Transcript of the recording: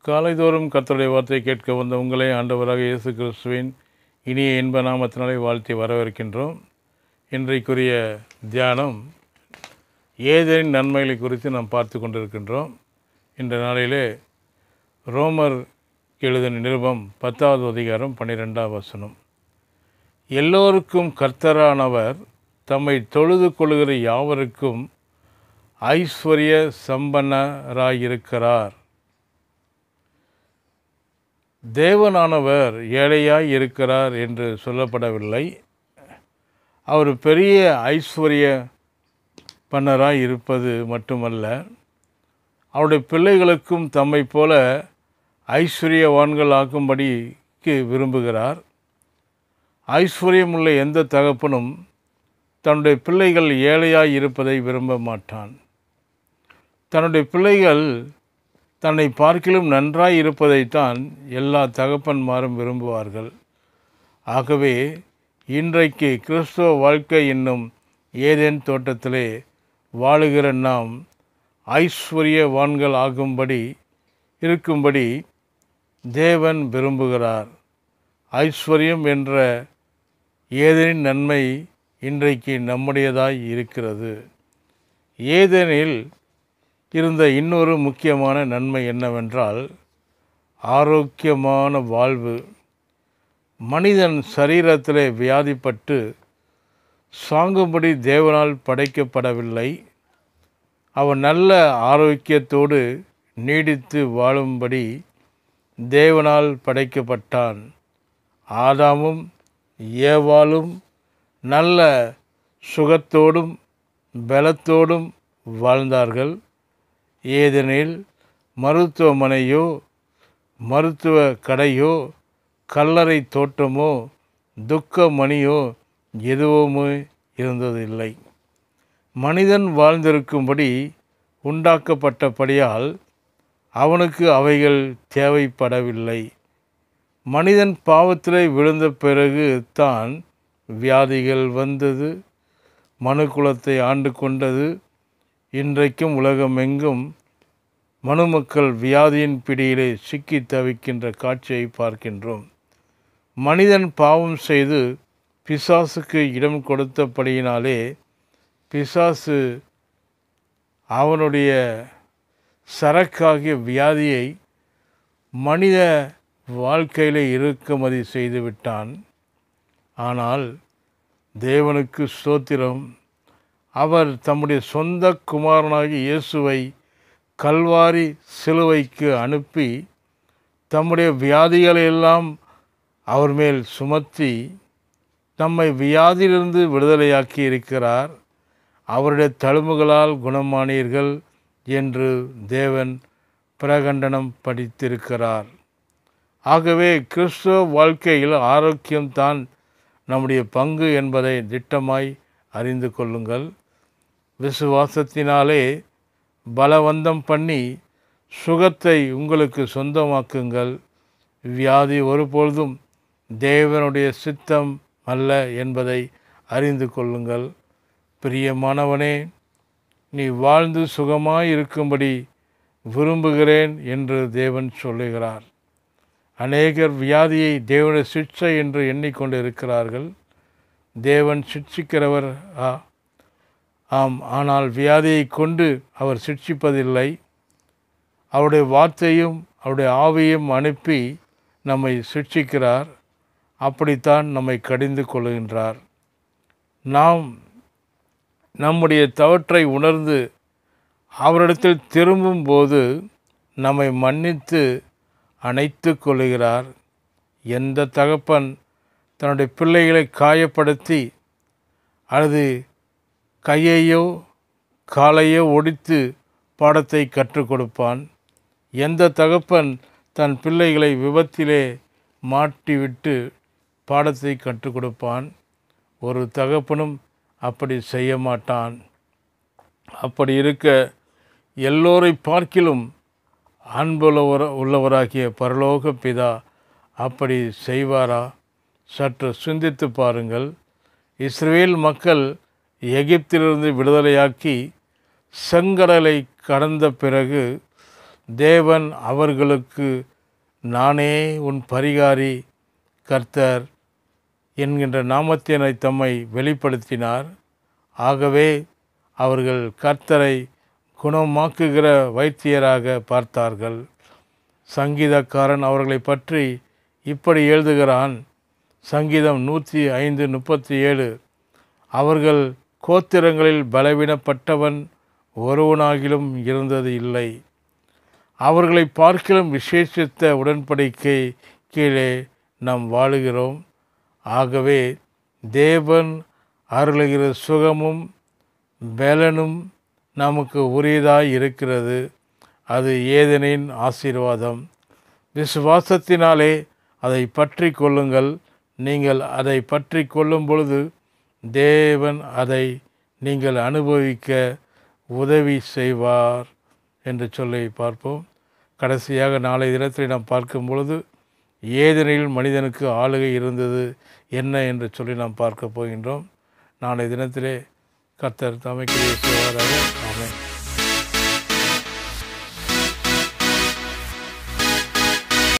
காலைதோறும் கர்த்தருடைய வார்த்தையை கேட்க வந்த உங்களை ஆண்டவராக இயேசு கிறிஸ்துவின் இனிய இன்ப நாமத்தினாலே வாழ்த்தி வரவேற்கின்றோம். இன்றைக்குரிய தியானம் ஏதேனின் நன்மைகளை குறித்து நாம் பார்த்து கொண்டிருக்கின்றோம். இந்த நாளிலே ரோமர் எழுதின நிருபம் 10வது அதிகாரம் 12வது வசனம். எல்லோருக்கும் கர்த்தரானவர் தம்மை தொழுது கொள்கிற யாவருக்கும் ஐஸ்வர்ய சம்பன்னராயிருக்கிறார். தேவனானவர் ஏழையாய் இருக்கிறார் என்று சொல்லப்படவில்லை. அவர் பெரிய ஐஸ்வர்ய பன்னராய் இருப்பது மட்டுமல்ல, அவருடைய பிள்ளைகளுக்கும் தம்மை போல ஐஸ்வர்யவான்கள் ஆக்கும்படிக்கு விரும்புகிறார். ஐஸ்வர்யமுள்ள எந்த தகப்பனும் தன்னுடைய பிள்ளைகள் ஏழையாய் இருப்பதை விரும்ப மாட்டான். தன்னுடைய பிள்ளைகள் தன்னை பார்க்கிலும் நன்றாய் இருப்பதைத்தான் எல்லா தகப்பன்மாரும் விரும்புவார்கள். ஆகவே இன்றைக்கு கிறிஸ்துவ வாழ்க்கை என்னும் ஏதேன் தோட்டத்திலே வாழுகிற நாம் ஐஸ்வர்யவான்கள் இருக்கும்படி தேவன் விரும்புகிறார். ஐஸ்வர்யம் என்ற ஏதேனின் நன்மை இன்றைக்கு நம்முடையதாய் இருக்கிறது. ஏதேனில் இருந்த இன்னொரு முக்கியமான நன்மை என்னவென்றால் ஆரோக்கியமான வாழ்வு. மனிதன் சரீரத்திலே வியாதிப்பட்டு சாங்கும்படி தேவனால் படைக்கப்படவில்லை. அவன் நல்ல ஆரோக்கியத்தோடு நீடித்து வாழும்படி தேவனால் படைக்கப்பட்டான். ஆதாமும் ஏவாளும் நல்ல சுகத்தோடும் பலத்தோடும் வாழ்ந்தார்கள். ஏதெனில் மருத்துவமனையோ மருத்துவ கடையோ கல்லறை தோட்டமோ துக்கமணியோ எதுவுமே இருந்ததில்லை. மனிதன் வாழ்ந்திருக்கும்படி உண்டாக்கப்பட்டபடியால் அவனுக்கு அவைகள் தேவைப்படவில்லை. மனிதன் பாவத்திலே விழுந்த பிறகு தான் வியாதிகள் வந்தது, மனுக்குலத்தை ஆண்டு கொண்டது. இன்றைக்கும் உலகமெங்கும் மனுமக்கள் வியாதியின் பிடியிலே சிக்கி தவிக்கின்ற காட்சியை பார்க்கின்றோம். மனிதன் பாவம் செய்து பிசாசுக்கு இடம் கொடுத்தபடியினாலே பிசாசு அவனுடைய சரக்காகிய வியாதியை மனித வாழ்க்கையிலே இறக்குமதி செய்து விட்டான். ஆனால் தேவனுக்கு ஸ்தோத்திரம், அவர் தம்முடைய சொந்த குமாரனாகிய இயேசுவை கல்வாரி சிலுவைக்கு அனுப்பி தம்முடைய வியாதிகளையெல்லாம் அவர் மேல் சுமத்தி நம்மை வியாதியிலிருந்து விடுதலையாக்கி இருக்கிறார். அவருடைய தழும்புகளால் குணமானீர்கள் என்று தேவன் பிரகண்டனம் படித்திருக்கிறார். ஆகவே கிறிஸ்துவ வாழ்க்கையில் ஆரோக்கியம்தான் நம்முடைய பங்கு என்பதை திட்டமாய் அறிந்து கொள்ளுங்கள். விசுவாசத்தினாலே பலவந்தம் பண்ணி சுகத்தை உங்களுக்கு சொந்தமாக்குங்கள். வியாதி ஒருபொழுதும் தேவனுடைய சித்தம் அல்ல என்பதை அறிந்து கொள்ளுங்கள். பிரியமானவனே, நீ வாழ்ந்து சுகமாய் இருக்கும்படி விரும்புகிறேன் என்று தேவன் சொல்லுகிறார். அநேகர் வியாதியை தேவனுடைய சிட்சை என்று எண்ணிக்கொண்டு இருக்கிறார்கள். தேவன் சிட்சிக்கிறவர் ஆம், ஆனால் வியாதியை கொண்டு அவர் சிட்சிப்பதில்லை. அவருடைய வார்த்தையும் அவருடைய ஆவியும் அனுப்பி நம்மை சிட்சிக்கிறார். அப்படித்தான் நம்மை கடிந்து கொள்கின்றார். நாம் நம்முடைய தவற்றை உணர்ந்து அவரிடத்தில் திரும்பும்போது நம்மை மன்னித்து அணைத்து கொள்கிறார். எந்த தகப்பன் தன்னுடைய பிள்ளைகளை காயப்படுத்தி அல்லது கையையோ காலையோ ஒடித்து பாடத்தை கற்றுக் கொடுப்பான்? எந்த தகப்பன் தன் பிள்ளைகளை விபத்திலே மாட்டிவிட்டு பாடத்தை கற்றுக் கொடுப்பான்? ஒரு தகப்பனும் அப்படி செய்ய மாட்டான். அப்படி இருக்க எல்லோரை பார்க்கிலும் உள்ளவராகிய பரலோக பிதா அப்படி செய்வாரா? சற்று சிந்தித்து பாருங்கள். இஸ்ரவேல் மக்கள் எகிப்திலிருந்து விடுதலையாக்கி செங்கடலை கடந்த பிறகு தேவன் அவர்களுக்கு நானே உன் பரிகாரி கர்த்தர் என்கின்ற நாமத்தினை தம்மை வெளிப்படுத்தினார். ஆகவே அவர்கள் கர்த்தரை குணமாக்குகிற வைத்தியராக பார்த்தார்கள். சங்கீதக்காரன் அவர்களை பற்றி இப்படி எழுதுகிறான். சங்கீதம் 105:37, அவர்கள் கோத்திரங்களில் பலவீனப்பட்டவன் ஒருவனாகிலும் இருந்தது இல்லை. அவர்களை பார்க்கிலும் விசேஷித்த உடன்படிக்கை கீழே நாம் வாழுகிறோம். ஆகவே தேவன் அருளுகிற சுகமும் பலனும் நமக்கு உரியதாய் இருக்கிறது. அது ஏதேனின் ஆசீர்வாதம். விசுவாசத்தினாலே அதை பற்றி கொள்ளுங்கள். நீங்கள் அதை பற்றி கொள்ளும் பொழுது தேவன் அதை நீங்கள் அனுபவிக்க உதவி செய்வார் என்று சொல்லி பார்ப்போம். கடைசியாக நாளை தினத்தில் நாம் பார்க்கும் பொழுது ஏதேனில் மனிதனுக்கு ஆளுகை இருந்தது என்ன என்று சொல்லி நாம் பார்க்க போகின்றோம். நாளை தினத்திலே கர்த்தர் தமக்கு செய்வாராக.